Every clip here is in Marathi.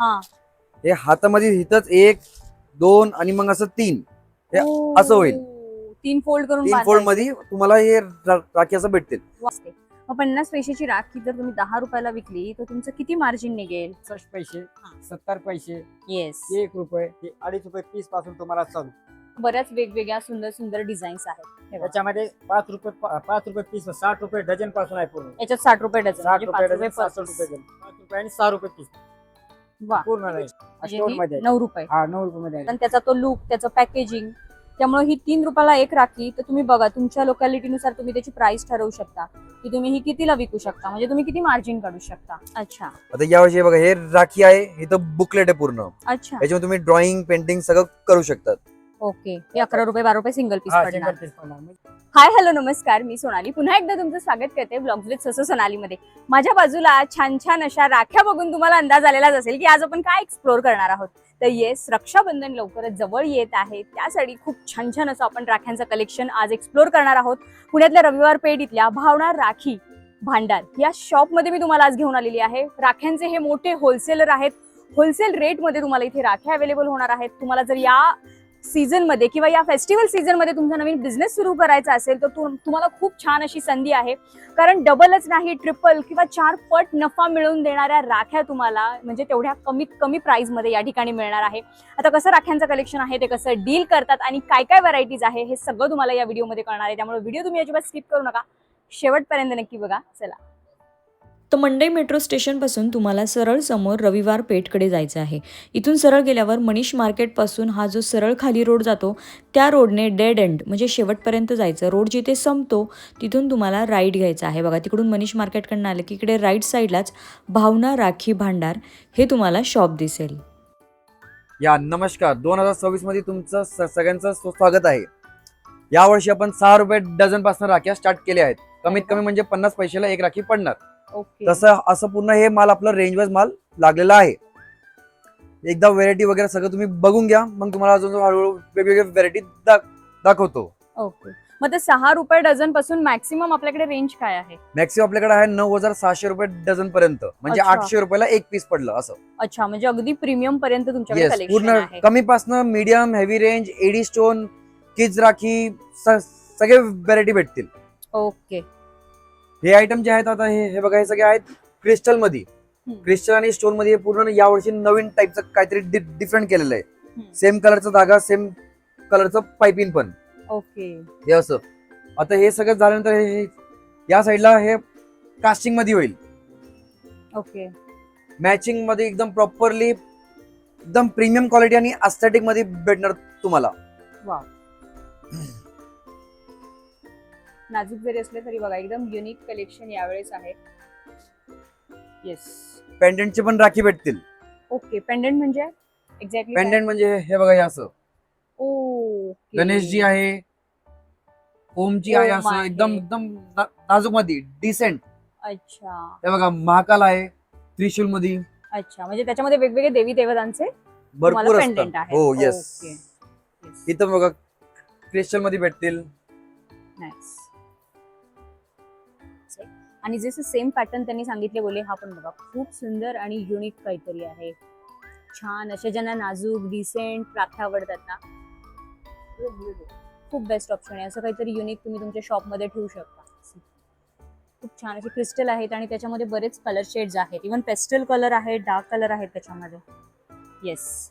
हा हे हातामध्ये इथंच 1 2 आणि मग असं 3 हे असं होईल. 3 फोल्ड करून 3 फोल्ड मध्ये तुम्हाला हे राखी असं भेटतील. वाचते. मग 50 पैशाची राखी जर तुम्ही 10 रुपयाला विकली तर तुमचं किती मार्जिन निघेल? 60 पैसे 70 पैसे येस. 1 रुपये हे 2.5 रुपये पीस पासून तुम्हाला चालू. बऱ्याच वेगवेगळ्या सुंदर सुंदर डिझाईन्स आहेत. हे बघा. त्याच्यामध्ये 5 रुपये पीस 60 रुपये डझन पासून आहे पूर्ण. याच्यात 60 रुपये डझन 60 म्हणजे रुपये 5 डझन रुपये per 60 piece. रुपये डझन 5 रुपये आणि 6 रुपये पीस वा. पूर्ण आहे. म्हणजे स्टोर ही मध्ये आहे. 9 रुपये. हा 9 रुपये मध्ये आहे. आणि त्याचा तो लुक, त्याचं पॅकेजिंग, त्यामुळे ही 3 रुपयाला एक राखी. तर तुम्ही बघा तुमच्या लोकॅलिटीनुसार तुम्ही त्याची प्राइस ठरवू शकता की तुम्ही ही कितीला विकू शकता, म्हणजे तुम्ही किती मार्जिन काढू शकता. अच्छा आता यावर्षी बघा हे राखी आहे, इथं बुकलेट आहे पूर्ण. अच्छा याच्यामध्ये तुम्ही ड्रॉइंग पेंटिंग सगळं करू शकतात. ओके. हे 11 रुपये 12 रुपये सिंगल पीस हा पडणार. सिंगल पीस पडणार. हाय हॅलो नमस्कार, मी सोनाली पुन्हा एकदा तुमचं स्वागत करते ब्लॉग्स विथ ससो सोनालीमध्ये. माझ्या बाजूला छान छान अशा राख्या बघून तुम्हाला अंदाज आलेलाच असेल की आज आपण काय एक्सप्लोर करणार आहोत. तर येस, रक्षाबंधन लवकरच जवळ येत आहे, त्यासाठी खूप छान छान असं आपण राख्यांचं कलेक्शन आज एक्सप्लोर करणार आहोत. पुण्यातल्या रविवार पेठ इथल्या भावना राखी भांडार या शॉपमध्ये मी तुम्हाला आज घेऊन आलेली आहे. राख्यांचे हे मोठे होलसेलर आहेत. होलसेल रेटमध्ये तुम्हाला इथे राख्या अवेलेबल होणार आहेत. तुम्हाला जर या सीझन मध्ये किंवा या फेस्टिवल सीझन मध्ये तुमचा नवीन बिझनेस सुरू करायचा असेल तर तुम्हाला खूप छान अशी संधी आहे. कारण डबलच नाही, ट्रिपल किंवा 4 पट नफा मिळवून देणाऱ्या राख्या तुम्हाला म्हणजे तेवढ्या कमीत कमी प्राइस मध्ये या ठिकाणी मिळणार आहे. आता कसं राख्यांचं कलेक्शन आहे, ते कसं डील करतात आणि काय काय व्हरायटीज आहे हे सगळं तुम्हाला या व्हिडिओमध्ये कळणार आहे. त्यामुळे व्हिडिओ तुम्ही अजिबात स्किप करू नका, शेवटपर्यंत नक्की बघा. चला. तर मंडई मेट्रो स्टेशनपासून तुम्हाला सरळ समोर रविवार पेठकडे जायचं आहे. इथून सरळ गेल्यावर मनीष मार्केटपासून हा जो सरळ खाली रोड जातो त्या रोडने डेड एंड म्हणजे शेवटपर्यंत जायचं. रोड जिथे संपतो तिथून तुम्हाला राईट घ्यायचा आहे. बघा तिकडून मनीष मार्केटकडनं आलं की इकडे राईट साईडलाच भावना राखी भांडार हे तुम्हाला शॉप दिसेल. या नमस्कार, 2026 मध्ये तुमचं सगळ्यांचं स्वागत आहे. यावर्षी आपण 6 रुपये डझन पासून राख्या स्टार्ट केल्या आहेत. कमीत कमी म्हणजे 50 पैशाला एक राखी पडणार. ओके. तसं असं पूर्ण हे माल आपलं रेंज वाईज माल लागलेला आहे. एकदा व्हेरायटी वगैरे सगळं तुम्ही बघून घ्या, मग तुम्हाला अजून हळूहळू वेगवेगळ्या व्हेरायटी दाखवतो. ओके. मग ते 6 रुपये डझन पासून मॅक्सिमम आपल्याकडे रेंज काय आहे? मॅक्सिमम आपल्याकडे आहे 9600 रुपये डझन पर्यंत, म्हणजे अच्छा. 800 रुपयाला एक पीस पडलं असं. अच्छा, म्हणजे अगदी प्रीमियम पर्यंत तुमच्याकडे येस, कलेक्शन पूर्ण आहे. कमी पासन medium heavy range, AD stone, kids rakhi सगळे व्हेरायटी भेटतील. ओके. हे आयटम जे आहेत आता हे बघा, हे सगळे आहेत क्रिस्टल मध्ये. क्रिस्टल आणि स्टोन मध्ये पूर्ण यावर्षी नवीन टाईपचं काहीतरी डिफरंट केलेलं आहे. सेम कलरचा धागा, सेम कलरचं पायपिंग पण. ओके. हे असं. आता हे सगळं झाल्यानंतर हे या साईडला हे कास्टिंग मध्ये होईल. ओके. मॅचिंग मध्ये एकदम प्रॉपरली एकदम प्रीमियम क्वालिटी आणि अस्थेटिक मध्ये भेटणार तुम्हाला. वाव. नाजूक जरी असले तरी बघा एकदम युनिक कलेक्शन यावेळेस आहे. येस. पेंडेंटची पण राखी भेटतील. ओके. पेंडंट म्हणजे एक्झॅक्टली पेंडेंट म्हणजे हे बघा, हे असं ओके. गणेशजी आहे, ओमजी आहे, ओम असं आहे. एकदम एकदम नाजूक मध्ये डिसेंट. अच्छा. हे बघा महाकाल आहे त्रिशूल मध्ये. अच्छा, म्हणजे त्याच्यामध्ये वेगवेगळे देवी देवतांचे भरपूर पेंडंट असतात. आहे. हो येस. ओके. Yes. इथं बघा क्रिस्टल मध्ये भेटतील. Nice. आणि जसं सेम पॅटर्न त्यांनी सांगितले बोले, हा पण बघा खूप सुंदर आणि युनिक काहीतरी आहे. छान अशा ज्यांना नाजूक डिसेंट राख्या आवडतात ना, खूप बेस्ट ऑप्शन आहे. असं काहीतरी युनिक तुम्ही तुमच्या शॉप मध्ये ठेवू शकता. खूप छान असे क्रिस्टल आहेत आणि त्याच्यामध्ये बरेच कलर शेड्स आहेत. इव्हन पेस्टल कलर आहे, डार्क कलर आहेत त्याच्यामध्ये. येस.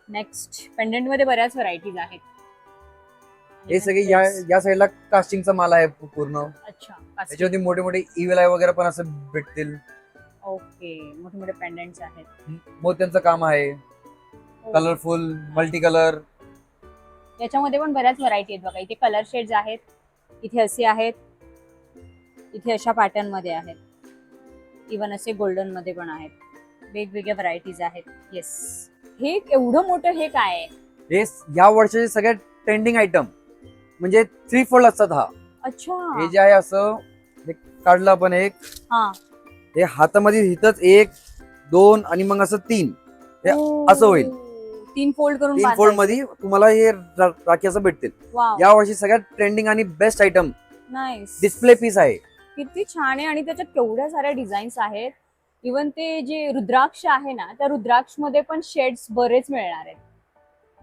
नेक्स्ट पेंडंट मध्ये बऱ्याच व्हरायटीज आहेत. हे सगळे या साईडला कास्टिंगचा माल आहे पूर्ण. अच्छा. त्याच्यामध्ये मोठे मोठे इव्हल आहे वगैरे पण असं भेटतील. ओके. मोठे मोठे पेंडंट्स आहेत. मोत्यांचं काम आहे, कलरफुल मल्टी कलर. याच्यामध्ये पण बऱ्याच व्हरायटी आहेत बघा. इथे कलर शेड्स आहेत, इथे असे आहेत, इथे अशा पॅटर्न मध्ये आहेत, इव्हन असे गोल्डन मध्ये पण आहेत. वेगवेगळ्या व्हरायटीज आहेत. येस. हे एवढं मोठं हे काय आहे? हे या वर्षाचे सगळ्यात ट्रेंडिंग आयटम म्हणजे 3 फोल्ड असतात. हा अच्छा. हे जे आहे असं हे काढलं आपण एक. हा. हे हातामध्ये इथंच 1 2 आणि मग असं 3 हे असं होईल. 3 फोल्ड करून 3 फोल्ड मध्ये तुम्हाला हे राखी असं भेटतील. या वर्षी सगळ्यात ट्रेंडिंग आणि best item nice. Display piece आहे. किती छान आहे आणि त्याच्यात केवढ्या साऱ्या डिझाईन्स आहेत. इवन ते जे रुद्राक्ष आहे ना, त्या रुद्राक्ष मध्ये पण शेड्स बरेच मिळणार आहेत.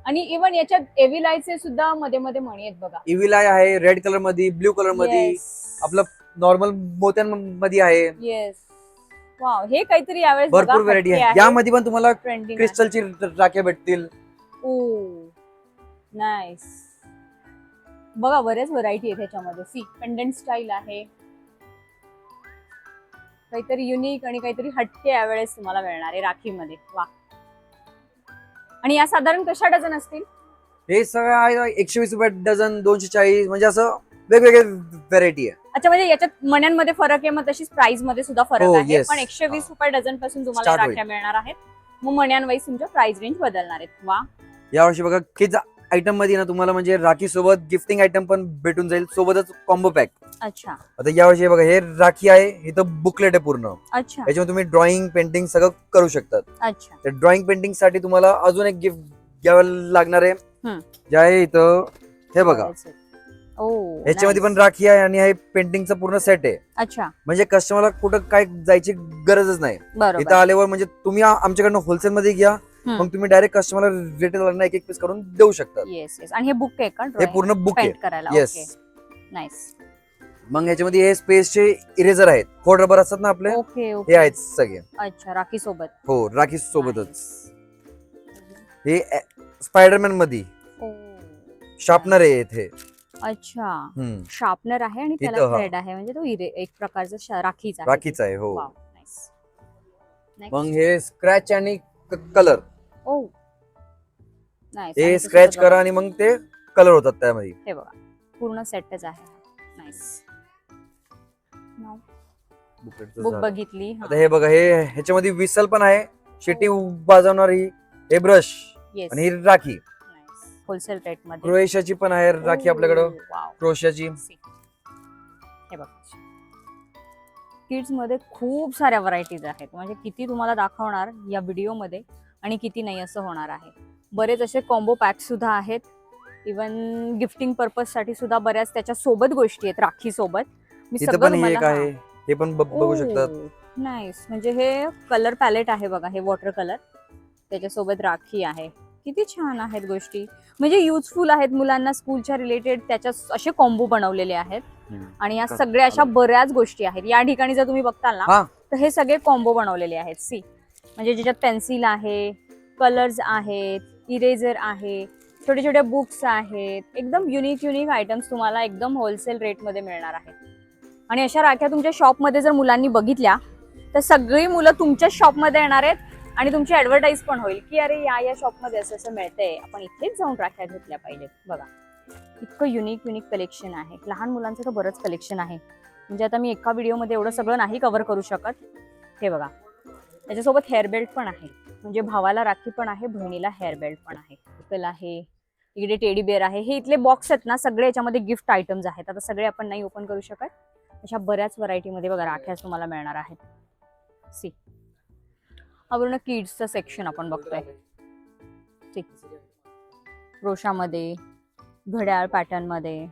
आणि इवन याच्यात एव्हिलायचे सुद्धा मध्ये मध्ये मणी आहेत बघा. इव्हिल आय आहे रेड कलर मध्ये, ब्ल्यू कलर मध्ये, आपलं नॉर्मल मोत्यांमध्ये आहे. येस, वाव, हे काहीतरी यावेळेस बघा, भरपूर व्हरायटी हटके आहे. यामध्ये पण तुम्हाला ट्रेंडिंग क्रिस्टलची राख्या भेटतील. ओ नाईस. बघा बरेच व्हरायटी आहे त्याच्यामध्ये. सी पेंडंट स्टाईल आहे, काहीतरी युनिक आणि काहीतरी हटके यावेळेस तुम्हाला मिळणार आहे राखीमध्ये. वा. आणि या साधारण कशा डझन असतील? हे सगळं आहे 120 रुपये डझन, 240, म्हणजे असं वेगवेगळे व्हरायटी आहे. अच्छा, म्हणजे याच्यात मण्यांमध्ये फरक आहे, मग तशीच प्राइस मध्ये सुद्धा फरक हो, आहे. yes. पण 120 रुपये डझन पासून तुम्हाला Start राख्या मिळणार आहेत. मग मण्यांवाईज तुमच्या प्राइस रेंज बदलणार आहेत. वा. यावर्षी बघा किड्स आयटम मध्ये ना तुम्हाला म्हणजे राखी सोबत गिफ्टिंग आयटम पण भेटून जाईल, सोबतच कॉम्बो पॅक. अच्छा आता यावर्षी बघा हे राखी आहे, इथं बुकलेट आहे पूर्ण. अच्छा याच्यामध्ये तुम्ही ड्रॉइंग पेंटिंग सगळं करू शकतात. अच्छा. तर ड्रॉइंग पेंटिंग साठी तुम्हाला अजून एक गिफ्ट घ्यावं लागणार आहे, जे आहे इथं. हे बघा, ओ याच्यामध्ये पण राखी आहे आणि हे पेंटिंगचा पूर्ण सेट आहे. अच्छा, म्हणजे कस्टमरला कुठं काय जायची गरजच नाही. इथं बरोबर. आल्यावर म्हणजे तुम्ही आमच्याकडनं होलसेल मध्ये घ्या, मग तुम्ही डायरेक्ट कस्टमरला रिटेलरला एक एक पीस करून देऊ शकतात. Yes yes. आणि हे बुक आहे का? हे पूर्ण बुक आहे. पेंट करायला. येस. नाईस. मग याच्यामध्ये हे स्पेसचे इरेजर आहेत, खोड रबर असतात ना आपले, ओके हे ओके. आहेत सगळे. अच्छा, राखी सोबत. हो, राखी सोबतच. हे स्पायडरमॅन मध्ये ओ. शार्पनर आहे इथे. अच्छा, हम्म, शार्पनर आहे आणि त्याला इथं, हा. थ्रेड आहे, म्हणजे तो एक प्रकारचा राखीचा आहे. राखीच आहे. हो. Wow, nice. मग हे स्क्रॅच आणि कलर, ओ नाईस. हे स्क्रॅच करा आणि मग ते कलर होतात त्यामध्ये. हे बघा, पूर्ण सेटच आहे. नाईस. बुकलेटचं बुक झालं. बघितली. आता हे बघा, हे ह्याच्यामध्ये विसल पण आहे, शिटी वाजवणारी, हे ब्रश येस. आणि ही राखी. होलसेल रेट मध्ये. क्रोएशियाची पण आहे राखी आपल्याकडं, वाव. क्रोएशियाची. हे बघा, किड्स मध्ये खूप साऱ्या व्हरायटीज आहेत, म्हणजे किती तुम्हाला दाखवणार या व्हिडिओ मध्ये आणि किती नाही असं होणार आहे. बरेच असे कॉम्बो पॅक सुद्धा आहेत. इवन गिफ्टिंग पर्पज साठी सुद्धा बऱ्याच त्याच्या सोबत गोष्टी आहेत राखी सोबत. मी इथं सगळं पण हे एक तुम्हाला आहे, हे पण बघू शकतात. नाईस. म्हणजे हे कलर पॅलेट आहे बघा, हे वॉटर कलर, त्याच्यासोबत राखी आहे. किती छान आहेत गोष्टी, म्हणजे युजफुल आहेत मुलांना स्कूलच्या रिलेटेड. त्याच्या असे कॉम्बो बनवलेले आहेत आणि या सगळ्या अशा बऱ्याच गोष्टी आहेत. या ठिकाणी जर तुम्ही बघताल ना, हा. तर हे सगळे कॉम्बो बनवलेले आहेत. सी, म्हणजे ज्याच्यात पेन्सिल आहे, कलर्स आहेत, इरेजर आहे, छोटे छोटे बुक्स आहेत. एकदम युनिक युनिक आयटम्स तुम्हाला एकदम होलसेल रेट मध्ये मिळणार आहेत. आणि अशा राख्या तुमच्या शॉपमध्ये जर मुलांनी बघितल्या तर सगळी मुलं तुमच्या शॉपमध्ये येणार आहेत आणि तुमची ऍडव्हर्टाईज पण होईल की अरे या शॉपमध्ये असं असं मिळतंय, आपण इथेच जाऊन राख्या घेतल्या पाहिजेत. बघा, इतकं युनिक युनिक कलेक्शन आहे. लहान मुलांचं तर बरंच कलेक्शन आहे, म्हणजे आता मी एका व्हिडिओमध्ये एवढं सगळं नाही कव्हर करू शकत. हे बघा, त्याच्यासोबत हेअर बेल्ट पण आहे, म्हणजे भावाला राखी पण आहे, बहिणीला हेअर बेल्ट पण आहे. कल आहे, इकडे टेडी बेअर आहे. हे इथले बॉक्स आहेत ना, सगळे याच्यामध्ये गिफ्ट आयटम्स आहेत. आता सगळे आपण नाही ओपन करू शकत. अशा बऱ्याच व्हरायटीमध्ये बघा राख्या तुम्हाला मिळणार आहेत. सी, पूर्ण किड्सचं सेक्शन आपण बघतोय. क्रोशामध्ये, घड्याळ पॅटर्न मध्ये,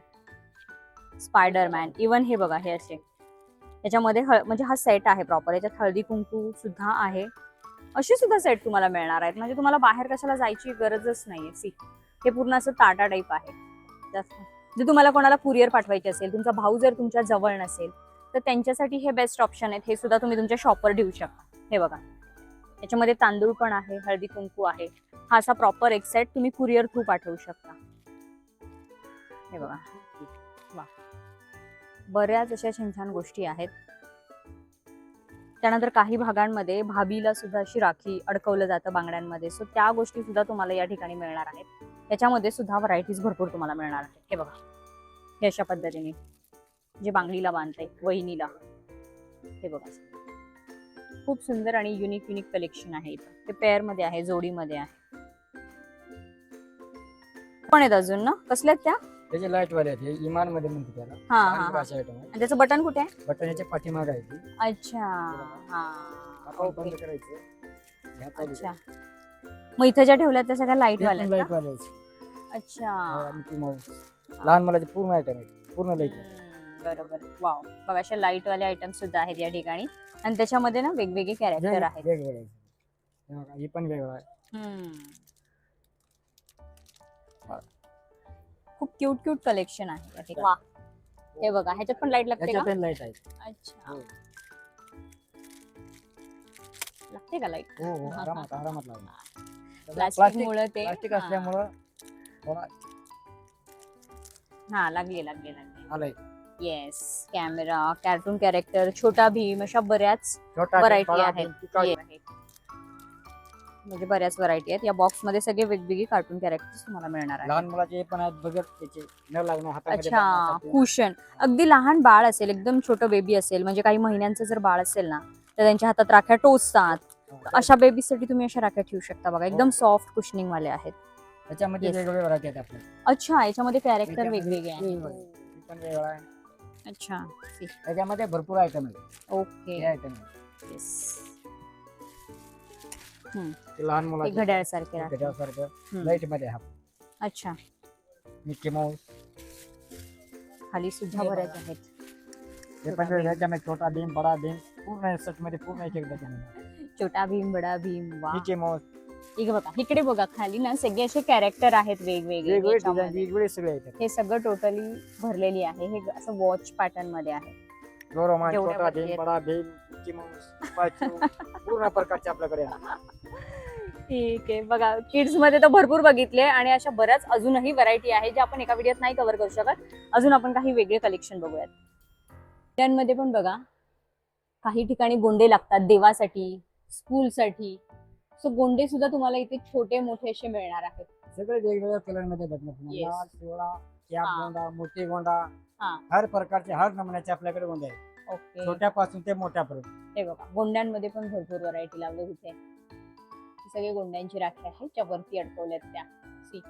स्पायडरमॅन. इवन हे बघा, हे असे याच्यामध्ये म्हणजे हा सेट आहे प्रॉपर. याच्यात हळदी कुंकू सुद्धा आहे. असे सुद्धा सेट तुम्हाला मिळणार आहेत, म्हणजे तुम्हाला बाहेर कशाला जायची गरजच नाहीये. सी, हे पूर्ण असं टाटा टाईप आहे. जर तुम्हाला कोणाला कुरिअर पाठवायची असेल, तुमचा भाऊ जर तुमच्या जवळ नसेल, तर त्यांच्यासाठी हे बेस्ट ऑप्शन आहेत. हे सुद्धा तुम्ही तुमच्या शॉपवर ठेवू शकता. हे बघा, याच्यामध्ये तांदूळ पण आहे, हळदी कुंकू आहे. हा असा प्रॉपर एक सेट तुम्ही कुरिअर थ्रू पाठवू शकता. हे बघा, वा, बऱ्याच अशा छान छान गोष्टी आहेत. त्यानंतर काही भागांमध्ये भाभीला सुद्धा अशी राखी अडकवलं जातं बांगड्यांमध्ये, सो त्या गोष्टी सुद्धा तुम्हाला या ठिकाणी मिळणार आहेत. त्याच्यामध्ये सुद्धा व्हरायटीज भरपूर तुम्हाला मिळणार आहेत. हे बघा, हे अशा पद्धतीने जे बांगडीला बांधते वहिनीला. हे बघा, खूप सुंदर आणि युनिक युनिक कलेक्शन आहे इथं. ते पेअर मध्ये आहे, जोडीमध्ये आहे. पण आहेत अजून ना, कसल्या आहेत त्या? त्याचे लाईट वाले आहेत, हे इमान मध्ये म्हणते त्याला. हा हा. अशा आयटम आहे. आणि त्याचं बटन कुठे आहे? बटन ह्याच्या पाठीमागे आहे ती. अच्छा, हा, आपण ओके. बंद करायचं. ह्या चालू अच्छा, मग इथं ज्या ठेवल्या त्या सगळ्या लाईट आहे. वाल्या लाईट आहेत का? वाले आहेत. अच्छा, आणि ती माऊस. लहान मुलाचे पूर्ण आयटम आहेत, पूर्ण लाईट. बरोबर. वाव, बघा, अशा लाईट वाले आयटम सुद्धा आहेत या ठिकाणी. आणि त्याच्यामध्ये ना वेगवेगळे कॅरेक्टर आहेत. वेगवेगळे हे बघा, हे पण वेगळं आहे. खूप क्यूट क्यूट कलेक्शन आहे या ठिकाणी. हे बघा, ह्याच्यात पण लाईट लागते याच्यात का? पण लाईट आहे. अच्छा, हो लागते का लाईट? हो हो, आरामात आरामात लागणार. प्लास्टिक मुळे ते प्लास्टिक असल्यामुळं थोडा हा लागले आलंय. येस. कॅमेरा, कार्टून कॅरेक्टर, छोटा भीम, अशा बऱ्याच छोटा व्हरायटी बडा, आहेत. पिकाची. म्हणजे बऱ्याच व्हरायटी आहेत. या बॉक्स मध्ये सगळे वेगवेगळे कार्टून कॅरेक्टर्स तुम्हाला मिळणार आहेत. लहान मुलाचे पण आहेत बघत त्याचे न लागणार हातामध्ये अच्छा, बांधण्यासाठी. कुशन. अगदी लहान बाळ असेल, एकदम छोटं बेबी असेल, म्हणजे काही महिन्यांचं जर बाळ असेल ना, तर त्यांच्या हातात राख्या टोचतात. हा. अशा बेबीसाठी तुम्ही अशा राख्या ठेवू शकता बघा. एकदम सॉफ्ट कुशनिंग वाले आहेत. त्याच्यामध्ये Yes. वेगवेगळे व्हरायटी आहेत आपल्या. अच्छा, याच्यामध्ये कॅरेक्टर याच्यामध्ये वेगवेगळे आहेत. वेगवेगळे. हे पण वेगळं आहे. अच्छा, त्याच्यामध्ये भरपूर आयटम आहेत. ओके. हे आयटम आहे. येस. ते लहान हे मुलाचे घड्याळ सारखे घड्याळसारखं लाईट मध्ये हा अच्छा, मिकी माऊस. खाली सुद्धा बऱ्याच आहेत. हे पण त्याच्यामध्ये छोटा भीम बडा भीम पूर्ण सेट मध्ये पूर्ण एक त्याच्यामध्ये छोटा भीम, बडा भीम. वा. मिकी माऊस इकडे बघा, इकडे बघा, खाली ना सगळे असे कॅरेक्टर आहेत वेगवेगळे वेगवेगळे डिझाईन याच्यामध्ये. वेगवेगळे सगळे आहेत. हे सगळं टोटली भरलेली आहे. हे असं वॉच पॅटर्न मध्ये आहे. डोरेमॉन, जेवढ्या छोटा वरती भीम आहेत. बडा भीम मिकी माऊस पिकाचू पूर्ण प्रकारचे आपल्याकडे आहेत. ठीक आहे. बघा, किड्स मध्ये तर भरपूर बघितले आणि अशा बऱ्याच अजूनही व्हरायटी आहे ज्या आपण एका व्हिडिओत नाही कव्हर करू शकत. अजून आपण काही वेगळे कलेक्शन बघूयात. त्यांमध्ये पण बघा, काही ठिकाणी गोंडे लागतात देवासाठी, स्कूलसाठी. सो गोंडे सुद्धा तुम्हाला इथे छोटे मोठे असे मिळणार आहेत. सगळे वेगवेगळ्या कलर मध्ये भेटणार तुम्हाला. Yes. लाल, पिवळा, कॅप हा. गोंडा, मोठी गोंडा, हा. हर प्रकारचे हर नमुन्याचे आपल्याकडे गोंडे आहेत. ओके. छोट्यापासून ते मोठ्यापर्यंत. हे बघा, गोंड्यांमध्ये पण भरपूर व्हरायटी लावली तिथे. ही सगळे गोंड्यांची राख्या आहेत ज्या वरती अडकवल्यात त्या. सी.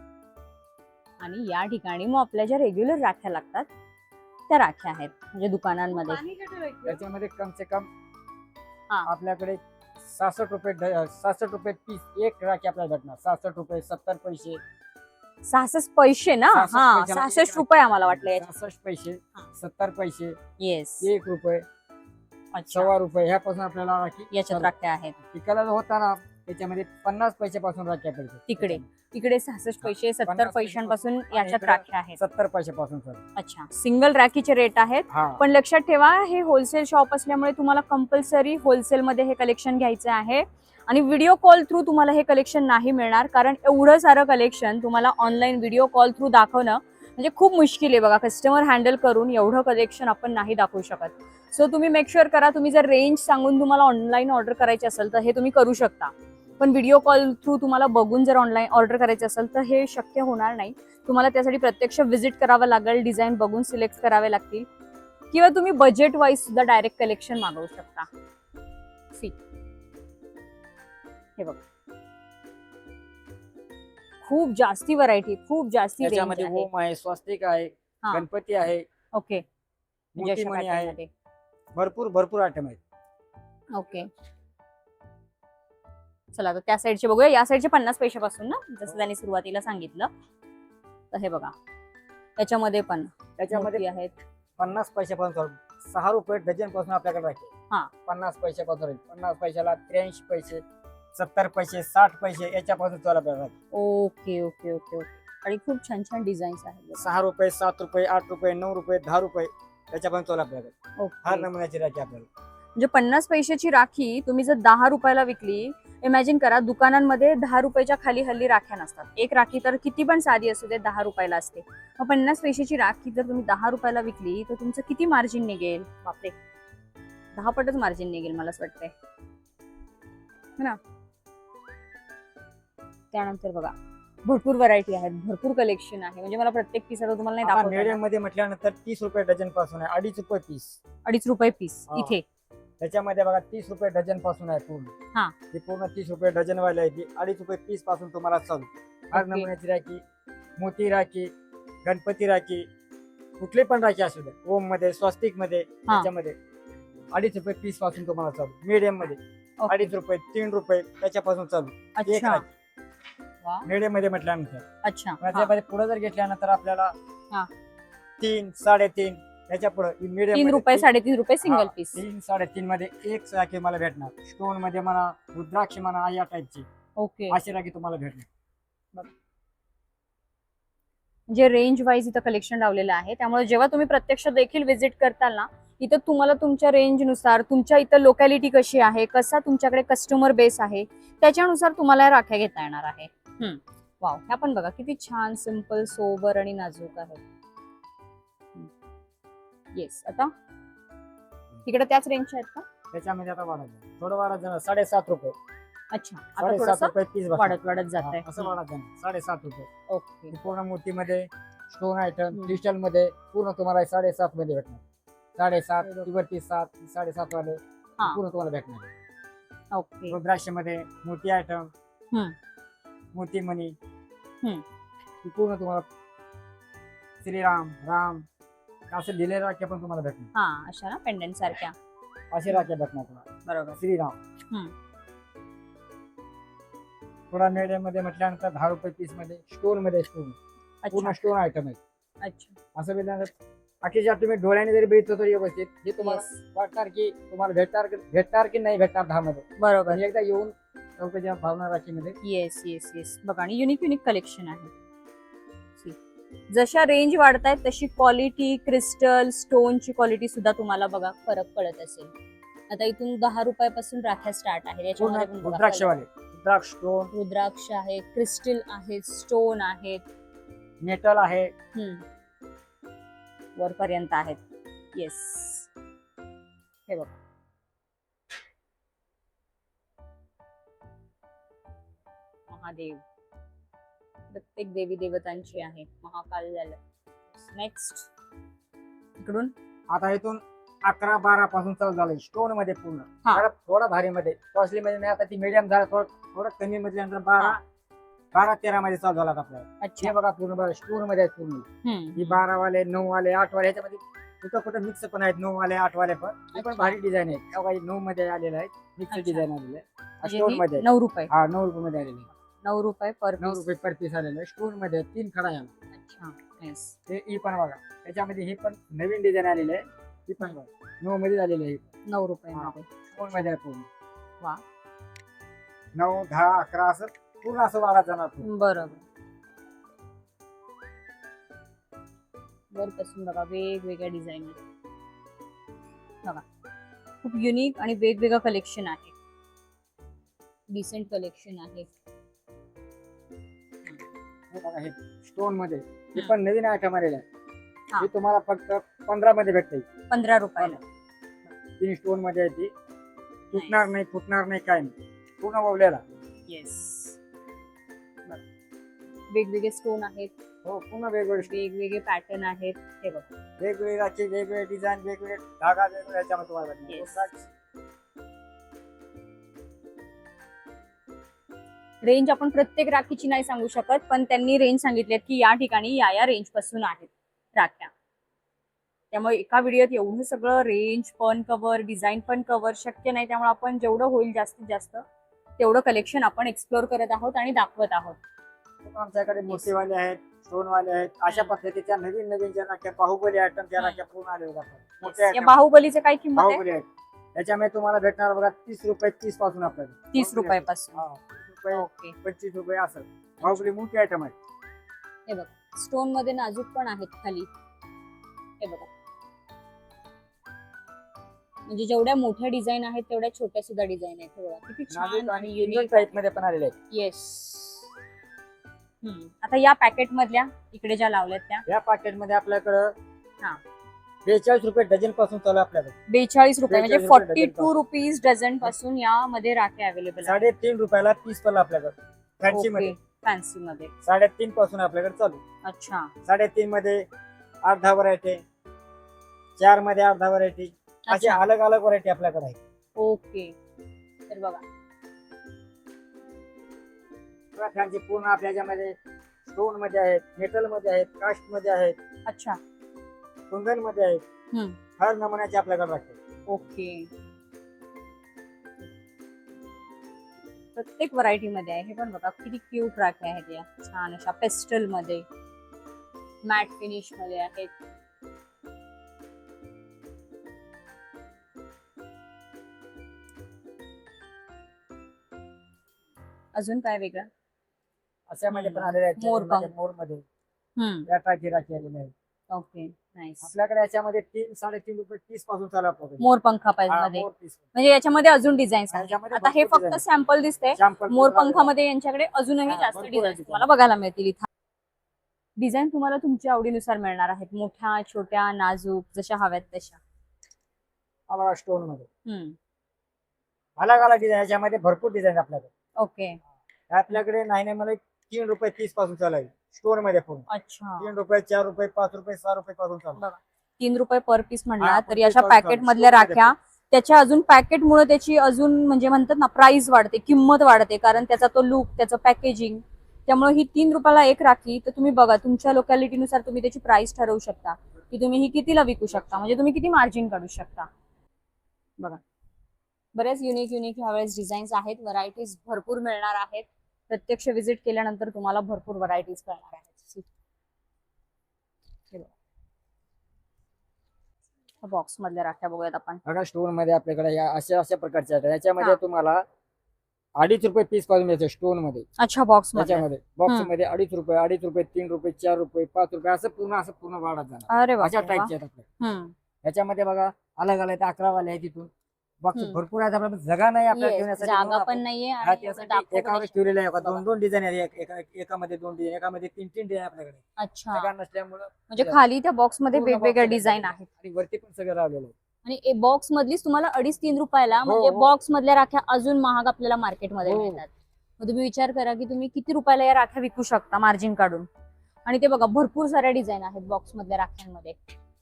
आणि या ठिकाणी मग आपल्या ज्या रेग्युलर राख्या लागतात त्या राख्या आहेत, म्हणजे दुकानांमध्ये. त्याच्यामध्ये कम से कम हा. आपल्याकडे 66 रुपये पीस एक राखी आपल्याला भेटणार. 66 रुपये 70 पैसे. 66 पैसे ना? 66 हा, पैशाला 66 एक रुपये आम्हाला वाटलं याचे. 66 पैसे हा. 70 पैसे येस. 1 रुपये अच्छा, 1.25 रुपये ह्यापासून आपल्याला राखी याच्यात राख्या आहेत. पिकाला होता ना त्याच्यामध्ये 50 पैशापासून राख्या पडते. तिकडे 66 पैसे 70 50 पैशांपासून आणि याच्यात इकडे राख्या आहेत. 70 पैशापासून सर. अच्छा, सिंगल राखीचे रेट आहेत. हा. पण लक्षात ठेवा, हे होलसेल शॉप असल्यामुळे तुम्हाला कंपल्सरी होलसेल मध्ये हे कलेक्शन घ्यायचं आहे. आणि व्हिडिओ कॉल थ्रू तुम्हाला हे कलेक्शन नाही मिळणार, कारण एवढं सारं कलेक्शन तुम्हाला ऑनलाईन व्हिडिओ कॉल थ्रू दाखवणं म्हणजे खूप मुश्किल आहे बघा. कस्टमर हँडल करून एवढं कलेक्शन आपण नाही दाखवू शकत. सो तुम्ही मेक शुअर करा, तुम्ही जर रेंज सांगून तुम्हाला ऑनलाईन ऑर्डर करायची असेल तर हे तुम्ही करू शकता. पण व्हिडिओ कॉल थ्रू तुम्हाला बघून जर ऑनलाईन ऑर्डर करायचं असेल तर हे शक्य होणार नाही. तुम्हाला त्यासाठी प्रत्यक्ष व्हिजिट करावं लागेल, डिझाईन बघून सिलेक्ट करावे लागतील, किंवा तुम्ही बजेट वाईज सुद्धा डायरेक्ट कलेक्शन मागवू शकता. सी. हे बघा, खूप जास्ती व्हरायटी, खूप जास्ती रेंज त्याच्यामध्ये आहे. ओम आहे, स्वस्तिक आहे, हा. गणपती आहे, ओके. म्हणजे मोठी अशा मणी pattern आहे, मध्ये. भरपूर आयटम आहेत. ओके. चला, तर त्या साईडचे बघूया. या साईडचे 50 पैशापासून ना, जसं त्यांनी सुरुवातीला सांगितलं. तर हे बघा, त्याच्यामध्ये पण त्याच्यामध्ये मोठी आहेत. 50 पैशापासून 6 रुपये डझन पासून आपल्याकडे राहते. हा. 50 पैशापासून 50 पैशाला 83 पैसे 70 पैसे 60 पैसे याच्यापासून चालू आपल्याला. Okay okay okay okay. आणि खूप छान छान डिझाईन्स आहेत बघा. 6 रुपये 7 रुपये 8 रुपये 9 रुपये 10 रुपये त्याच्यापासून चालू आपल्याकडे. ओके. हर नमुन्याची राखी आपल्याला. म्हणजे 50 पैशाची राखी तुम्ही जर 10 रुपयाला विकली, इमॅजिन करा, दुकानांमध्ये 10 रुपयाच्या खाली हल्ली राख्या नसतात. एक राखी तर किती पण साधी असू दे 10 रुपयाला असते. मग 50 पैशाची राखी जर तुम्ही 10 रुपयाला विकली तर तुमचं किती मार्जिन निघेल? बापरे, 10 पटच मार्जिन निघेल मला असं वाटतंय, है ना? त्यानंतर बघा, भरपूर व्हरायटी आहेत, भरपूर कलेक्शन आहे. म्हणजे मला प्रत्येक पीस आता तुम्हाला नाही दाखवता मीडियम येणार. मध्ये म्हटल्यानंतर 30 रुपये डझन पासून आहे, 2.5 रुपये पीस. 2.5 रुपये पीस हा. इथे. त्याच्यामध्ये बघा 30 रुपये डझन पासून आहे पूर्ण. हा. ते पूर्ण 30 रुपये डझन वाले आहे. 2.5 रुपये पीस पासून तुम्हाला चालू. हर ओके. नमुन्याची राखी, मोठी राखी, गणपती राखी, कुठली पण राखी असू दे, ओम मध्ये स्वस्तिक मध्ये त्याच्यामध्ये 2.5 रुपये पीस पासून तुम्हाला चालू. मीडियम मध्ये ओके. 2.5 रुपये 3 रुपये त्याच्यापासून चालू. एक अच्छा. राखी वा. मीडियम मध्ये म्हटल्यानंतर अच्छा. हा. त्याच्यामध्ये पुढे जर घेतल्यानंतर आपल्याला हा. 3, 3.5, त्याच्या पुढे 3 रुपये 3.5 सिंगल पीस. 3-3.5 मध्ये एक राखी मला भेटणार. स्टोन मध्ये मला रुद्राक्ष म्हणा या टाईपची ओके. अशी राखी तुम्हाला भेटणार. जे रेंज वाईज इथं कलेक्शन लावलेलं आहे, त्यामुळे जेव्हा तुम्ही प्रत्यक्ष देखील व्हिजिट करताल ना, इथं तुम्हाला तुमच्या रेंजनुसार, तुमच्या इथं लोकॅलिटी कशी आहे, कसा तुमच्याकडे कस्टमर बेस आहे, त्याच्यानुसार तुम्हाला या राख्या घेता येणार आहे. वाव, ह्या पण बघा किती छान, सिंपल, सोबर आणि नाजूक आहेत. येस, आता तिकडे त्याच रेंजच्या आहेत का? त्याच्यामध्ये आता वाढत थोडं वाढत जाणार 7.5 रुपये. अच्छा, आता 7.5 थोडंसं रुपये पीस वाढत जात आहे. असं वाढत जाणार 7.5 रुपये. ओके. पूर्ण मोठीमध्ये स्टोन आयटम क्रिस्टल मध्ये पूर्ण तुम्हाला 7.5 मध्ये भेटणार. 7.5 वरती 7 7.5 वाले हा. पूर्ण तुम्हाला भेटणार. ओके. रुद्राक्ष मध्ये मोठी आयटम, मोठी मणी, ही पूर्ण तुम्हाला श्रीराम राम असं लिहिलेल्या राख्या पण तुम्हाला भेटणार. हा, अशा ना पेंडंट सारख्या. अशी राख्या भेटणार तुम्हाला. बरोबर. श्रीराम. थोडा मीडियम मध्ये म्हटल्यानंतर 10 रुपये पीस मध्ये स्टोन मध्ये स्टोन पूर्ण अच्छा. स्टोन आयटम आहे. अच्छा. असं बेल्यानंतर अखेरच्या तुम्ही डोळ्याने जरी बघितलं तर व्यवस्थित हे तुम्हाला वाटणार की तुम्हाला भेटणार की नाही भेटणार 10 मध्ये. बरोबर. पण एकदा येऊन चौकाच्या भावना राखीमध्ये येस येस येस. बघा, आणि युनिक कलेक्शन आहे. See. जशा रेंज वाढतायत तशी क्वालिटी, क्रिस्टल, स्टोनची क्वालिटी सुद्धा तुम्हाला बघा फरक पडत असेल. आता इथून 10 रुपयापासून राख्या स्टार्ट आहे. याच्यामध्ये पण बघा रुद्राक्षवाले रुद्राक्ष स्टोन रुद्राक्ष आहे, क्रिस्टल आहे, स्टोन आहेत, मेटल आहे. वरपर्यंत आहेत. येस, हे बघा. महादेव, प्रत्येक देवी देवतांची आहे. महाकाल झालं. नेक्स्ट इकडून आता इथून 11-12 पासून चालू झालंय स्टोन मध्ये पूर्ण. हा. थोडा भारी मध्ये कॉस्टली मध्ये नाही. आता ती मीडियम झालं थोडं कमी मध्ये नंतर 12-13 मध्ये चालू झाला आपल्याला. अच्छा. हे बघा पूर्ण बघा स्टोन मध्ये आहेत पूर्ण. ही 12 वाले 9 वाले 8 वाले ह्याच्यामध्ये कुठं मिक्स पण आहेत. 9 वाले 8 वाले पण हे पण अच्छा. भारी डिझाईन आहे. तेव्हा 9 मध्ये आलेले आहेत. मिक्स अच्छा. डिझाईन आलेले आहे. म्हणजे स्टोन ही मध्ये 9 रुपये. हा 9 रुपये मध्ये आलेले आहे. 9 रुपये पर 9 रुपये पर पीस आलेलं आहे. स्टोन मध्ये 3 खडा आहे. अच्छा. येस. ही पण बघा त्याच्यामध्ये ही पण नवीन डिझाईन आलेली आहे. ही पण बघा 9 मध्ये झालेली आहे. 9 रुपये. स्टोन मध्ये आहे पूर्ण. वा. 9, 10, 11 असं पूर्ण असं वाढत जाणार पूर्ण. बरोबर. वरपासून बघा वेगवेगळ्या डिझाईन बघा, खूप युनिक आणि वेगवेगळं कलेक्शन आहे. डिसेंट कलेक्शन आहे. हे बघा हे स्टोन मध्ये हे पण नवीन आयटम आलेलं आहे. हा. हे तुम्हाला फक्त 15 मध्ये भेटते. 15 रुपयाला. 3 स्टोन मध्ये आहे ती. फुटणार नाही काय नाही पूर्ण ववलेला. येस. वेगवेगळे स्टोन आहेत. हो पूर्ण वेगवेगळे पॅटर्न आहेत. हे बघा, वेगवेगळे राखी, वेगवेगळे डिझाईन, वेगवेगळे धागा, वेगवेगळे याच्यामध्ये तुम्हाला भेटणार. Yes. रेंज आपण प्रत्येक राखीची नाही सांगू शकत, पण त्यांनी रेंज सांगितली की या ठिकाणी या रेंज पासून आहेत राख्या. त्यामुळे एका व्हिडिओत एवढं सगळं रेंज पण कव्हर, डिझाईन पण कव्हर शक्य नाही. त्यामुळे आपण जेवढं होईल जास्तीत जास्त तेवढं कलेक्शन आपण एक्सप्लोर करत आहोत आणि दाखवत आहोत. आमच्याकडे मोठेवाले आहेत, स्टोन वाले आहेत. अशा पद्धतीच्या नवीन ज्या राख्या बाहुबली आयटम त्या राख्या पूर्ण आलेल्या जातात. मोठे या item बाहुबलीचे काय किंमत आहे? बाहुबली आहेत. त्याच्यामध्ये तुम्हाला भेटणार बघा 30 रुपये 30 पासून आपल्याला 30 रुपयापासून. 30 रुपये ओके. 25 रुपये असं बाहुबली मोठी आयटम आहे. हे बघा, स्टोन मध्ये नाजूक पण आहेत खाली. हे बघा, म्हणजे जेवढ्या मोठ्या डिझाईन आहेत तेवढ्या छोट्या सुद्धा डिझाईन आहेत. हे बघा किती छान नाजूक आणि आणि युनिक टाईप मध्ये पण आलेले आहेत. येस. आता या पॅकेट मधल्या इकडे ज्या लावल्यात त्या या पॅकेट मध्ये आपल्याकडं हा. 42 रुपये डझन पासून चालू आहे आपल्याकडे. 42 रुपये म्हणजे 42 रुपये 42 रुपीज डझन पासून यामध्ये राख्या अवेलेबल आहेत. 3.5 रुपयाला 30 पडला आपल्याकडे फॅन्सी मध्ये. फॅन्सी मध्ये 3.5 पासून आपल्याकडे चालू. अच्छा. 3.5 मध्ये 8-10 व्हरायटी, 4 मध्ये 8-10 व्हरायटी, असे अच्छा. अलग अलग व्हरायटी आपल्याकडे आहे. ओके. तर बघा, फॅन्सी पूर्ण आपल्या याच्यामध्ये स्टोन मध्ये आहेत, मेटल मध्ये आहेत, कास्ट मध्ये आहेत, अच्छा. कुंदन मध्ये आहेत. हर नमुन्याचे आपल्याकडे राहते. ओके. प्रत्येक व्हरायटी मध्ये आहे. हे पण बघा किती क्यूट राख्या आहेत या. छान अशा पेस्टल मध्ये, मॅट फिनिश मध्ये आहेत. अजून काय वेगळं? अशामध्ये पण आलेले आहेत मोरपंख. मोरमध्ये या टाकी राखी आलेल्या आहेत. Okay, nice. आपल्याकडे याच्यामध्ये 3-3.5 रुपये पीस पासून चालू आहे आपल्याकडे. मोरपंखा हा, मध्ये मोर piece. म्हणजे याच्यामध्ये अजून डिझाईन्स आहेत. याच्यामध्ये आता हे भरपूर फक्त design सॅम्पल दिसते. Sample मोरपंखामध्ये यांच्याकडे अजूनही हा, जास्त भरपूर डिझाईन आहे तुम्हाला बघायला मिळतील इथं. डिझाईन तुम्हाला तुमच्या आवडीनुसार मिळणार आहेत, मोठ्या छोट्या नाजूक जशा हव्यात तशा. आम्हाला स्टोन मध्ये हम्म. अलग अलग डिझाईन, याच्यामध्ये भरपूर डिझाईन आपल्याकडे. ओके. आपल्याकडे नाही मला 3 रुपये पीस पासून चालू आहे स्टोन मध्ये पूर्ण. अच्छा. 3 रुपये, 4 रुपये, 5 रुपये, 6 रुपये पासून चालू आहे. 3 रुपये पर पीस म्हणला हा, तरी per अशा piece पॅकेट चालू. मधल्या Store मध्ये राख्या त्याच्या अजून पॅकेटमुळे त्याची अजून म्हणजे म्हणतात ना प्राइस वाढते, किंमत वाढते, कारण त्याचा तो लुक, त्याचं पॅकेजिंग. त्यामुळे ही 3 रुपयाला एक राखी, तर तुम्ही बघा तुमच्या लोकॅलिटीनुसार तुम्ही त्याची प्राइस ठरवू शकता की तुम्ही ही कितीला विकू शकता, म्हणजे तुम्ही किती मार्जिन काढू शकता. बघा बरेच युनिक ह्यावेळेस डिझाईन्स आहेत, व्हरायटीज भरपूर मिळणार आहेत. प्रत्यक्ष विजिट केल्यानंतर तुम्हाला भरपूर व्हरायटीज कळणार आहेत. बॉक्स मधल्या राख्या बघूयात आपण. बघा स्टोन मध्ये आपल्याकडे या अशा प्रकारच्या आहेत. याच्यामध्ये हा. तुम्हाला 2.5 रुपये पीस पासून मिळते स्टोन मध्ये. अच्छा, बॉक्स मध्ये. त्याच्यामध्ये बॉक्स मध्ये 2.5 रुपये 3 रुपये 4 रुपये 5 रुपये असं पूर्ण वाढत जाणार. अरे अशा बापरे, वा. टाईपचे आहेत आपल्याकडे. याच्यामध्ये बघा अलग अलग 11 वाले आहेत तिथून. बॉक्स हम्म. भरपूर आहेत आपल्याकडे, जगा नाही आपल्याला Yes, ठेवण्यासाठी. जागा म्हणून पण आपण- नाहीये हा, आणि त्यासाठी दाखवू पण एकावर नाही. ठेवलेले आहे. बघा. 2 डिझाईन आहेत. एकामध्ये 2 डिझाईन, एकामध्ये 3 डिझाईन आपल्याकडे. अच्छा, जगा नसल्यामुळं म्हणजे खाली त्या बॉक्स मध्ये पूर्ण वेगवेगळ्या box डिझाईन मध्ये आहेत आणि वरती पण सगळं लावलेलं आहे. आणि बॉक्स मधलीच तुम्हाला 2.5-3 रुपयाला, हो, म्हणजे हो. बॉक्स मधल्या राख्या अजून महाग आपल्याला मार्केटमध्ये हो. मिळतात. मग तुम्ही विचार करा की तुम्ही किती रुपयाला या राख्या विकू शकता मार्जिन काढून. आणि ते बघा भरपूर साऱ्या डिझाईन आहेत बॉक्स मधल्या राख्यांमध्ये.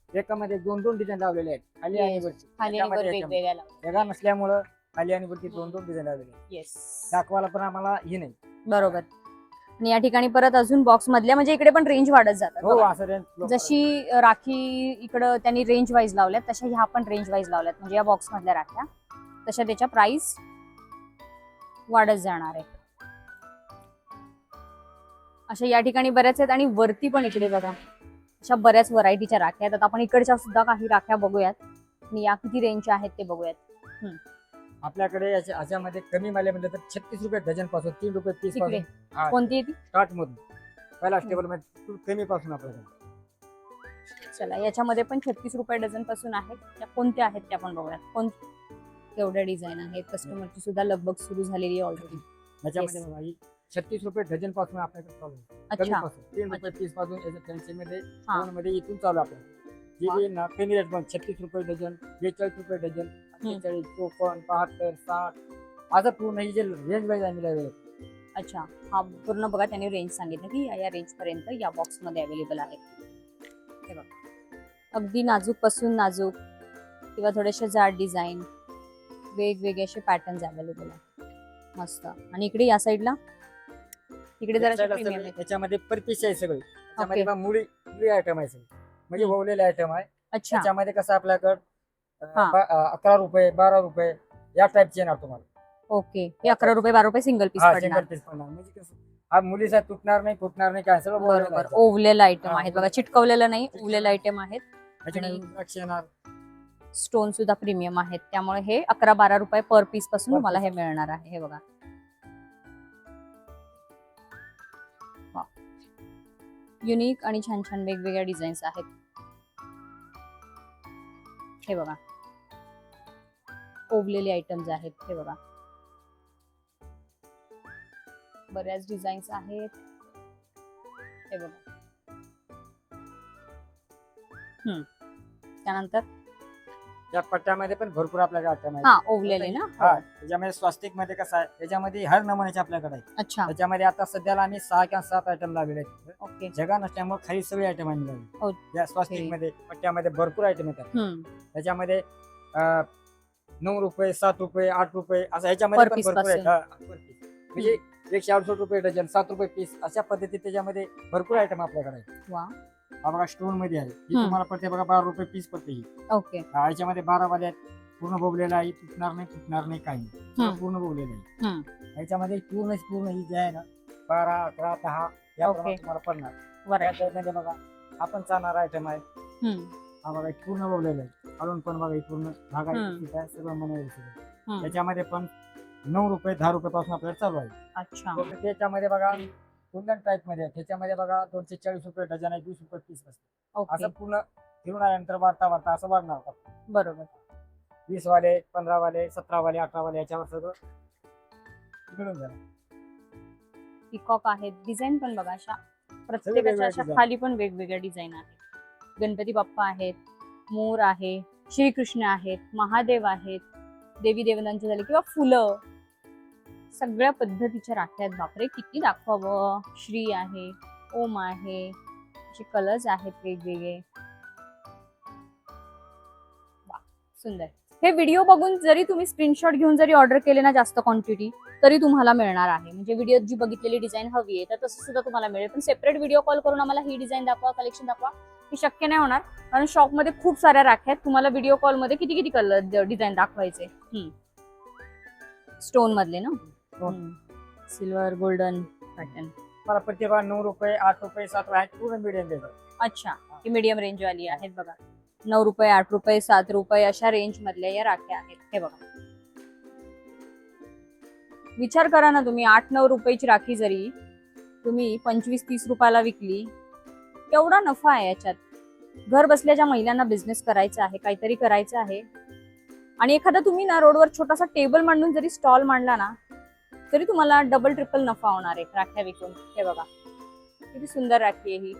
एकामध्ये 2 डिझाईन लावलेले आहेत खाली आणि Yes. वरती. खाली आणि वर त्याच्यामध्ये वेगवेगळ्या लावल्या. जगा नसल्यामुळं खाली आणि वरती 2 डिझाईन लावलेले आहेत. येस, दाखवायला पण आम्हाला हे नाही. बरोबर. आणि या ठिकाणी परत अजून बॉक्स मधल्या, म्हणजे इकडे पण रेंज वाढत जातात हो, बघा. असं range जशी राखी इकडं त्यांनी रेंज वाईज लावल्यात, तशा ह्या पण रेंज वाईज लावल्यात. म्हणजे या बॉक्स मधल्या राख्या तशा त्याच्या प्राइस वाढत जाणार आहे. अशा या ठिकाणी बऱ्याच आहेत आणि वरती पण इकडे बघा अशा बऱ्याच व्हरायटीच्या राख्या आहेत. आता आपण इकडच्या सुद्धा काही राख्या बघूयात आणि या किती रेंजच्या आहेत ते बघूयात. आपल्याकडे याच्यामध्ये कमी माले म्हणलं तर 36 रुपये डझन पासून 3 रुपये पीस इकडे पासून. हा, कोणती आहे ती? स्टार्ट मधून पहिला स्टेबल मध्ये कमी पासून आपल्याकडे. चला, याच्यामध्ये पण 36 रुपये डझन पासून आहेत. त्या कोणत्या आहेत त्या पण बघूयात. केवढ्या डिझाईन आहेत. कस्टमरची सुद्धा लगबग सुरू झालेली आहे ऑलरेडी. याच्यामध्ये Yes. बघा ही 36 रुपये डझन पासून आपल्याकडे चालू आहे. कमी अच्छा, पासून 3 रुपये पीस पासून याच्या फॅन्सी मध्ये हा. स्टोन मध्ये इथून चालू आहे आपल्याला. वा. जे ना कमी रेट पण 36 रुपये डझन, 42 रुपये डझन, 43, 54, 72, 60 असं पूर्ण ही जे रेंज वाईज आम्ही लावलेलं आहे. अच्छा, हा पूर्ण बघा त्यांनी रेंज सांगितलं की या रेंज पर्यंत या बॉक्स मध्ये अवेलेबल आहे. हे बघा अगदी नाजूक पासून नाजूक किंवा थोडेसे जाड डिझाईन, वेगवेगळे असे पॅटर्न्स अवेलेबल आहेत. मस्त. आणि इकडे या साईडला इकडे जरा त्याला प्रीमियम सगळे आहे. याच्यामध्ये पर पीस आहे सगळे. त्याच्यामध्ये Okay. बघा मुली आयटम आहे सगळे, म्हणजे ववलेले आयटम आहे. अच्छा, त्याच्यामध्ये कसं आपल्याकडे हा. 11 रुपये 12 रुपये या टाईपचे येणार तुम्हाला. ओके. हे 11 रुपये 12 रुपये सिंगल पीस हा, पडणार. सिंगल पीस पडणार. म्हणजे कसं हा मुलीचा तुटणार नाही, फुटणार नाही, काय सगळं ववलेलं बरोबर. आहे. ओवलेलं आयटम हा, आहेत बघा, चिटकवलेलं नाही, ओवलेलं आयटम आहेत. त्याच्यामध्ये रुद्राक्ष येणार. स्टोन सुद्धा प्रीमियम आहेत. त्यामुळे हे 11-12 रुपये पर पीस पासून Per तुम्हाला हे piece. मिळणार आहे. हे बघा युनिक आणि छान छान वेगवेगळ्या डिझाईन्स आहेत. हे बघा ओवलेले आयटम्स आहेत. हे बघा बऱ्याच डिझाईन्स आहेत. हे बघा त्यानंतर या पट्ट्यामध्ये पण भरपूर आपल्याकडे आयटम आहे. हा ओवलेले ना. हा, त्याच्यामध्ये स्वस्तिक मध्ये कसं आहे, त्याच्यामध्ये हर नमुन्याचे आपल्याकडे आहे. अच्छा, त्याच्यामध्ये आता सध्याला आम्ही 6 किंवा 7 आयटम लावलेले आहेत. ओके. जगा नसल्यामुळे खाली सगळे आयटम आम्ही लावले. हो. या स्वस्तिक मध्ये पट्ट्यामध्ये भरपूर आयटम येतात. त्याच्यामध्ये 9 रुपये 7 रुपये 8 रुपये असं ह्याच्यामध्ये Per पण piece भरपूर आहेत. पासून. हा, per piece. म्हणजे 168 रुपये डझन 7 रुपये पीस अशा पद्धतीत त्याच्यामध्ये भरपूर आयटम आपल्याकडे आहे. वा. हा बघा स्टोन मध्ये आहे. ही हम्म. तुम्हाला पडते बघा 12 रुपये पीस पडते ही. ओके. ह्याच्यामध्ये 12 वाले आहेत. पूर्ण बोगलेला आहे, तुटणार नाही फुटणार नाही काही नाही. हम्म. पूर्ण बोगलेलं आहे. हम्म. ह्याच्यामध्ये पूर्ण ही जी आहे ना 12 11 10 या ओके. प्रमाणे तुम्हाला पडणार. बरं. या टाईपमध्ये बघा आपण चालणार आयटम आहे. हा बघा एक पूर्ण बोगलेला आहे. अजून पण बघा ही पूर्ण धागा हम्म. इथे आहे, सगळं म्हणायचं सगळं. हम्म. त्याच्यामध्ये पण 9 रुपये 10 रुपये पासून आपल्याला चालू आहे. अच्छा. तर त्याच्यामध्ये बघा कुंदन टाईप मध्ये आहे. त्याच्यामध्ये बघा 240 रुपये डझन आहे, 20 रुपये पीस असते. ओके. असं पूर्ण फिरून आल्यानंतर वाढता असं वाढणार का बरोबर. 20 वाले 15 वाले 17 वाले 18 वाले याच्यावर सगळं मिळून जाणार. पिकॉक आहेत, डिझाईन पण बघा अशा प्रत्येकाच्या वेगवेगळ्या अशा design. खाली पण वेगवेगळ्या डिझाईन आहेत. गणपती बाप्पा आहेत, मोर आहे, श्रीकृष्ण आहेत, महादेव आहेत, देवी देवतांचे झाले किंवा फुलं, सगळ्या पद्धतीच्या राख्या आहेत. बापरे किती दाखवावं. श्री आहे, ओम आहे, असे कलर्स आहेत वेगवेगळे. वा, सुंदर. हे व्हिडिओ बघून जरी तुम्ही स्क्रीनशॉट घेऊन जरी ऑर्डर केले ना जास्त क्वांटिटी तरी तुम्हाला मिळणार आहे. म्हणजे व्हिडिओ जी बघितलेली डिझाईन हवी आहे तर तसं सुद्धा तुम्हाला मिळेल. पण सेपरेट व्हिडिओ कॉल करून आम्हाला ही डिझाईन दाखवा, कलेक्शन दाखवा हे शक्य नाही होणार, कारण शॉपमध्ये खूप साऱ्या राख्या आहेत. तुम्हाला व्हिडिओ कॉल मध्ये किती किती कलर डिझाईन दाखवायचे. स्टोन मधले ना, सिल्वर गोल्डन पॅटर्न. मला प्रत्येक 9 रुपये 8 रुपये 7 रुपये आहे, पूर्ण मिडियम देतात. अच्छा, ही मीडियम रेंज वाली आहेत बघा. 9 रुपये 8 रुपये 7 रुपये अशा रेंज मधल्या या राख्या आहेत. हे बघा, विचार करा ना तुम्ही, 8-9 रुपयाची राखी जरी तुम्ही 25-30 रुपयाला विकली, केवढा नफा आहे याच्यात. घर बसल्या ज्या महिलांना बिझनेस करायचा आहे, काहीतरी करायचं आहे, आणि एखादा तुम्ही ना रोडवर छोटासा टेबल मांडून जरी स्टॉल मांडला ना तरी तुम्हाला डबल ट्रिपल नफा होणार आहे राख्या विकून. हे बघा किती सुंदर राखी आहे ही.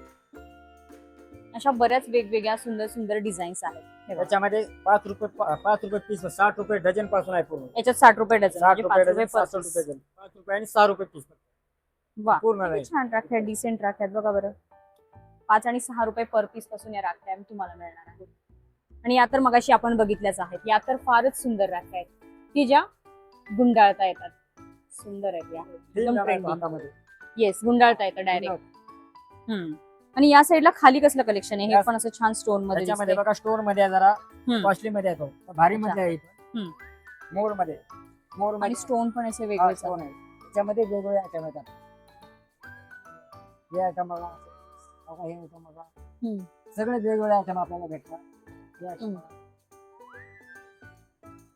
अशा बऱ्याच वेगवेगळ्या सुंदर सुंदर डिझाईन्स आहेत. हे बघा. त्याच्यामध्ये 5 रुपये पीस 60 रुपये डझन पासून आहे पूर्ण. याच्यात 60 रुपये डझन, 60 म्हणजे रुपये 5 डझन रुपये per 60 piece. रुपये डझन 5 रुपये आणि 6 रुपये पीस वा, पूर्ण किती नाही. छान राख्या, डिसेंट राख्या आहेत बघा बरं. 5 आणि 6 रुपये पर पीस पासून या राख्या तुम्हाला मिळणार आहेत. आणि या तर मगाशी आपण बघितल्याच आहेत. या तर फारच सुंदर राख्या आहेत की ज्या गुंडाळता येतात. सुंदर आहेत या, एकदम ट्रेंडिंग. हातामध्ये येस, गुंडाळता येतं डायरेक्ट. आणि या साईडला खाली कसलं कलेक्शन आहे? हे पण असं छान स्टोन मध्ये त्याच्यामध्ये दिसतंय. बघा स्टोर मध्ये आहे, जरा हम्म. कॉस्टली मध्ये आहे, तो भारी मध्ये आहे. हम्म. मोर मध्ये आणि स्टोन पण असे हा, वेगळे stone आहे. त्याच्यामध्ये वेगवेगळे आयटम येतात. हे आयटम बघा, हे आयटम बघा, सगळे वेगवेगळे आयटम आपल्याला भेटतात. हे item बघा.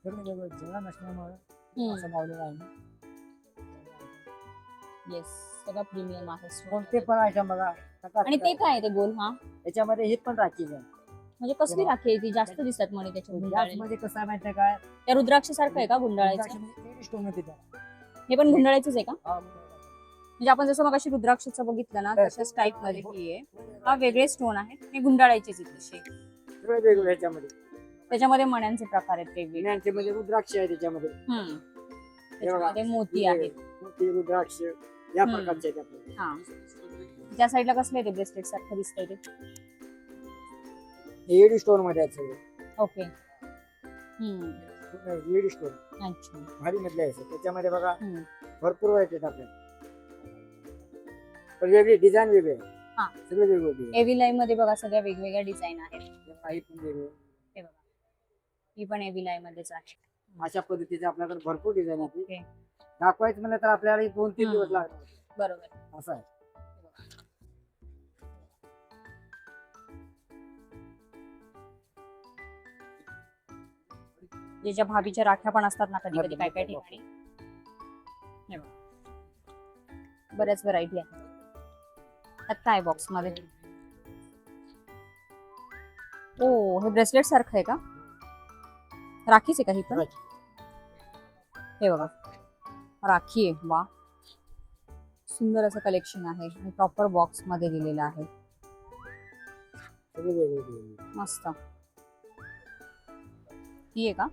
सगळे वेगवेगळे जगा नसल्यामुळे असं लावलेलं आहे. येस, सगळं प्रीमियम आहे. कोणते पण आयटम बघा. आणि ते काय आहे ते गोल? हा, याच्यामध्ये हे पण राखीच आहे. म्हणजे कसली राखी आहे ती? जास्त दिसतात म्हणे त्याच्या गुंडाळलेल्या. मध्ये कसं आहे माहितीये काय, त्या रुद्राक्ष सारखं आहे का गुंडाळायचं? स्टोन मध्ये त्या. हे पण गुंडाळायचंच आहे का? हा, म्हणजे आपण जसं मगाशी रुद्राक्षचं बघितलं ना तशाच टाईप मध्ये ही आहे. हा वेगळे स्टोन आहेत, हे गुंडाळायचेच आहेत तसे. सगळे वेगवेगळे याच्यामध्ये. त्याच्यामध्ये मण्यांचे प्रकार आहेत वेगवेगळे. विण्यांचे म्हणजे रुद्राक्ष आहे त्याच्यामध्ये. त्याच्यामध्ये मोती आहेत. मोती रुद्राक्ष या हम्म. प्रकारचे आहेत आपल्याकडे. हा, त्या साईडला कसलं आहे ते ब्रेसलेट सारखं दिसतंय ते? एडी स्टोन मध्ये आहेत सगळे. ओके. एडी स्टोन अच्छा. भारी मधले आहे सर. त्याच्यामध्ये बघा हम्म. भरपूर व्हायचे आहेत आपल्याला. पण वेगळी डिझाईन वेगळी आहे. हा. सगळे वेगवेगळे. एव्ही लाईन मध्ये बघा सगळ्या वेगवेगळ्या डिझाईन आहेत. काही पण वेगळे. हे बघा, ही पण एव्ही लाईन मध्येच आहे. अशा पद्धतीचे आपल्याकडे भरपूर डिझाईन आहेत. ओके. दाखवायचं म्हणलं तर आपल्याला 2-3 दिवस लागतात. बरोबर. असं आहे. जे ज्या भाभीच्या राख्या पण असतात ना कधी कधी काय काय ठिकाणी. हे बघा, बऱ्याच व्हरायटी आहेत. त्यात काय बॉक्स मध्ये? ओ, हे ब्रेसलेट सारखं आहे का? राखीच आहे का ही पण? हे बघा, राखी आहे. वा, सुंदर असं कलेक्शन आहे आणि प्रॉपर बॉक्स मध्ये दिलेलं आहे. सगळे वेगवेगळे. मस्त. ही आहे का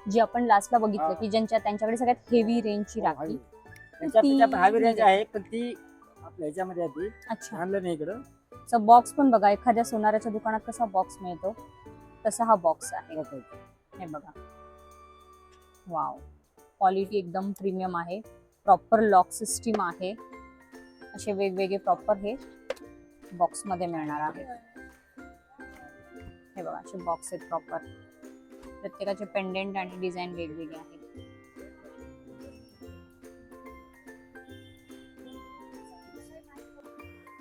जी आपण लास्टला बघितलं की त्यांच्याकडे सगळ्यात हेवी रेंजची राखी? त्याच्यापेक्षा पण हावी रेंज आहे, पण ती आपल्या ह्याच्यामध्ये आहे. ती अच्छा. आणलं नाही इकडं. बॉक्स पण बघा, एखाद्या सोनाराच्या दुकानात कसा बॉक्स मिळतो तसा हा बॉक्स आहे. हे बघा, वाव, क्वालिटी एकदम प्रीमियम आहे. प्रॉपर लॉक सिस्टीम आहे. असे वेगवेगळे प्रॉपर हे बॉक्स मध्ये मिळणार आहे. हे बघा, असे बॉक्स आहेत प्रॉपर. प्रत्येकाचे पेंडेंट आणि डिझाईन वेगवेगळे आहेत.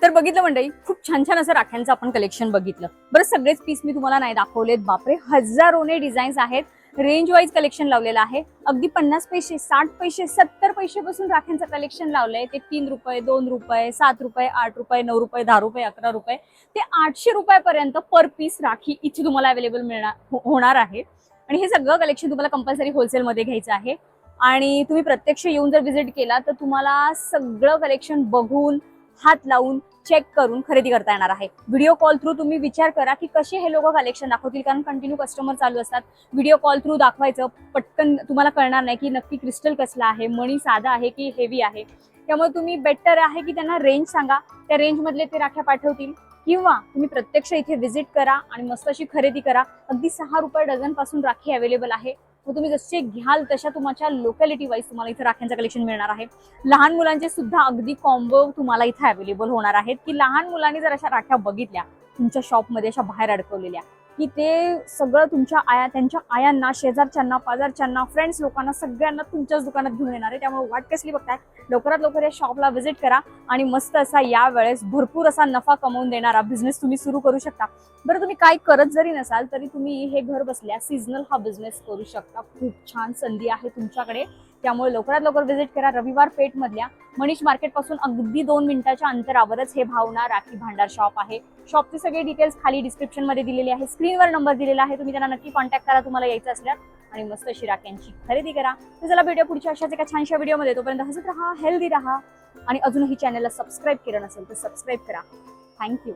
तर बघितलं मंडळी, खूप छान छान असं राख्यांचं आपण कलेक्शन बघितलं. बरं, सगळेच पीस मी तुम्हाला नाही दाखवलेत. बापरे, हजारोने डिझाईन्स आहेत. रेंज वाईज कलेक्शन लावलेलं आहे. अगदी 50 पैसे, 60 पैसे, 70 पैसे पासून राख्यांचं कलेक्शन लावलंय. ते 3 रुपये, 2 रुपये, 7 रुपये, 8 रुपये, 9 रुपये, 10 रुपये, 11 रुपये ते 800 रुपयापर्यंत पर पीस राखी इथे तुम्हाला अवेलेबल होणार आहे. आणि हे सगळं कलेक्शन तुम्हाला कंपल्सरी होलसेलमध्ये घ्यायचं आहे. आणि तुम्ही प्रत्यक्ष येऊन जर व्हिजिट केला तर तुम्हाला सगळं कलेक्शन बघून, हात लावून, चेक करून खरेदी करता येणार आहे. व्हिडिओ कॉल थ्रू तुम्ही विचार करा की कसे हे लोक कलेक्शन दाखवतील, कारण कंटिन्यू कस्टमर चालू असतात. व्हिडिओ कॉल थ्रू दाखवायचं पटकन तुम्हाला कळणार नाही की नक्की क्रिस्टल कसला आहे, मणी साधा आहे की हेवी आहे. त्यामुळे तुम्ही बेटर आहे की त्यांना रेंज सांगा, त्या रेंजमधले ते राख्या पाठवतील. किंवा तुम्ही प्रत्यक्ष इथे व्हिजिट करा आणि मस्त अशी खरेदी करा. अगदी 6 रुपये डझन पासून राखी अवेलेबल आहे. मग तुम्ही जसे घ्याल तशा तुमच्या लोकॅलिटी वाईज तुम्हाला इथे राख्यांचं कलेक्शन मिळणार आहे. लहान मुलांचे सुद्धा अगदी कॉम्बो तुम्हाला इथे अवेलेबल होणार आहेत की लहान मुलांनी जर अशा राख्या बघितल्या तुमच्या शॉपमध्ये अशा बाहेर अडकवलेल्या की ते सगळं तुमच्या त्यांच्या आयांना, शेजारच्यांना, पाजारच्यांना, फ्रेंड्स लोकांना सगळ्यांना तुमच्याच दुकानात घेऊन येणार आहे. त्यामुळे वाट कसली बघताय, लवकरात लवकर या शॉपला व्हिजिट करा आणि मस्त असा यावेळेस भरपूर असा नफा कमवून देणारा बिझनेस तुम्ही सुरू करू शकता. बरं, तुम्ही काय करत जरी नसाल तरी तुम्ही हे घर बसल्या सीझनल हा बिझनेस करू शकता. खूप छान संधी आहे तुमच्याकडे. त्यामुळे लवकरात लवकर व्हिजिट करा रविवार पेठ मधल्या मनीष मार्केट पासून अगदी 2 मिनिटाच्या अंतरावरच हे भावना राखी भांडार शॉप आहे. शॉपचे सगळे डिटेल्स खाली डिस्क्रिप्शन मध्ये दिलेले आहे. स्क्रीनवर नंबर दिलेला आहे, तुम्ही त्यांना नक्की कॉन्टॅक्ट करा तुम्हाला यायचं असल्यास आणि मस्त अशी राख्यांची खरेदी करा. तर चला भेटूया पुढच्या अशाच एका छानशा व्हिडिओमध्ये. तोपर्यंत हसत राहा, हेल्दी राहा आणि अजूनही चॅनलला सबस्क्राईब केलं नसेल तर सबस्क्राईब करा. थँक्यू.